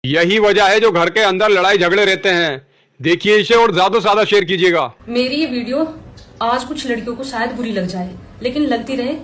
यही वजह है जो घर के अंदर लड़ाई झगड़े रहते हैं। देखिए इसे और ज्यादा से ज्यादा शेयर कीजिएगा। मेरी ये वीडियो आज कुछ लड़कियों को शायद बुरी लग जाए, लेकिन लगती रहे,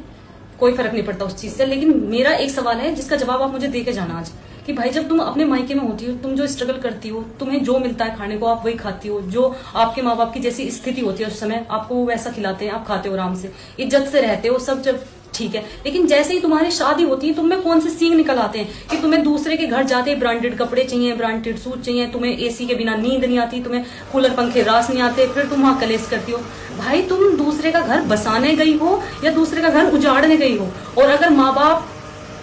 कोई फर्क नहीं पड़ता उस चीज से। लेकिन मेरा एक सवाल है जिसका जवाब आप मुझे दे के जाना आज, कि भाई जब तुम अपने मायके में होती हो, तुम जो स्ट्रगल करती हो, तुम्हें जो मिलता है खाने को आप वही खाती हो, जो आपके माँ बाप की जैसी स्थिति होती है उस समय आपको वो वैसा खिलाते हैं, आप खाते हो आराम से, इज्जत से रहते हो, सब जब ठीक है। लेकिन जैसे ही तुम्हारी शादी होती है, तुम में कौन से सींग निकल आते हैं कि तुम्हें दूसरे के घर जाते ब्रांडेड कपड़े चाहिए, ब्रांडेड सूट चाहिए, तुम्हें एसी के बिना नींद नहीं आती, तुम्हें कूलर पंखे रास नहीं आते, फिर तुम वहां कलेश करती हो। भाई तुम दूसरे का घर बसाने गई हो या दूसरे का घर उजाड़ने गई हो, और अगर माँ बाप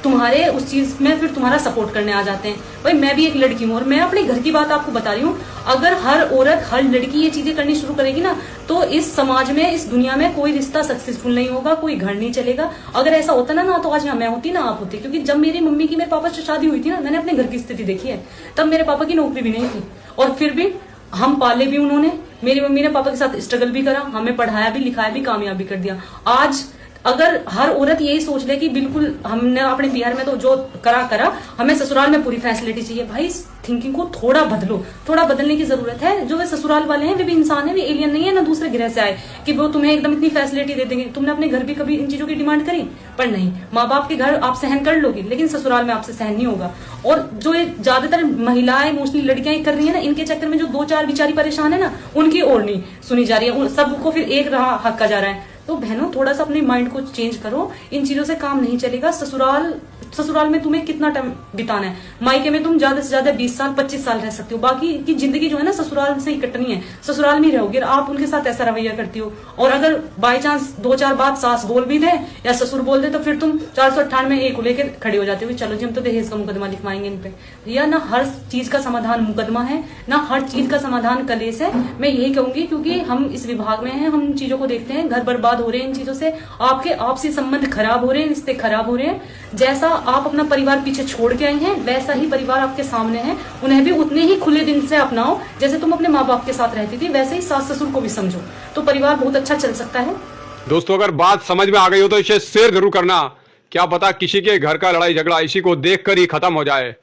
तुम्हारे उस चीज में फिर तुम्हारा सपोर्ट करने आ जाते हैं। भाई मैं भी एक लड़की हूँ और मैं अपने घर की बात आपको बता रही हूँ। अगर हर औरत, हर लड़की ये चीजें करनी शुरू करेगी ना, तो इस समाज में, इस दुनिया में कोई रिश्ता सक्सेसफुल नहीं होगा, कोई घर नहीं चलेगा। अगर ऐसा होता ना तो आज यहाँ मैं होती ना आप होती। क्योंकि जब मेरी मम्मी की मेरे पापा से शादी हुई थी ना, मैंने अपने घर की स्थिति देखी है। तब मेरे पापा की नौकरी भी नहीं थी और फिर भी हम पाले भी उन्होंने। मेरी मम्मी ने पापा के साथ स्ट्रगल भी करा, हमें पढ़ाया भी, लिखाया भी, कामयाब भी कर दिया। आज अगर हर औरत यही सोच ले कि बिल्कुल हमने अपने बिहार में तो जो करा, हमें ससुराल में पूरी फैसिलिटी चाहिए, भाई इस थिंकिंग को थोड़ा बदलो, थोड़ा बदलने की जरूरत है। जो वे ससुराल वाले हैं वे भी इंसान है, वे एलियन नहीं है, ना दूसरे ग्रह से आए कि वो तुम्हें एकदम इतनी फैसिलिटी दे देंगे। तुमने अपने घर भी कभी इन चीजों की डिमांड करी? पर नहीं। माँ बाप के घर आप सहन कर लोगी, लेकिन ससुराल में आपसे सहन नहीं होगा। और जो ये ज्यादातर महिलाएं, मोस्टली लड़कियां कर रही है ना, इनके चक्कर में जो 2-4 बेचारी परेशान है ना, उनकी और नहीं सुनी जा रही है, सबको फिर एक रहा हक्का जा रहा है। तो बहनों थोड़ा सा अपने माइंड को चेंज करो, इन चीजों से काम नहीं चलेगा। ससुराल में तुम्हें कितना टाइम बिताना है, मायके में तुम ज्यादा से ज्यादा 20 साल 25 साल रह सकते हो, बाकी की जिंदगी जो है ना ससुराल से ही कटनी है। ससुराल में ही रहोगे, आप उनके साथ ऐसा रवैया करती हो, और अगर बाई चांस 2-4 बात सास बोल भी दे या ससुर बोल दे, तो फिर तुम 498 में एक को लेकर खड़े हो जाते हो, चलो जी हम तो दहेज का मुकदमा लिखवाएंगे इन पे। या ना हर चीज का समाधान मुकदमा है, ना हर चीज का समाधान कलेश है। मैं यही कहूंगी, क्योंकि हम इस विभाग में हैं, हम इन चीजों को देखते हैं, घर बर्बाद हो रहे हैं इन चीजों से, आपके आपसी संबंध खराब हो रहे हैं, रिश्ते खराब हो रहे हैं। जैसा आप अपना परिवार पीछे छोड़ के आई हैं, वैसा ही परिवार आपके सामने है, उन्हें भी उतने ही खुले दिल से अपनाओ जैसे तुम अपने माँ बाप के साथ रहती थी, वैसे ही सास ससुर को भी समझो, तो परिवार बहुत अच्छा चल सकता है। दोस्तों अगर बात समझ में आ गई हो तो इसे शेयर जरूर करना। क्या पता किसी के घर का लड़ाई झगड़ा इसी को देखकर ही खत्म हो जाए।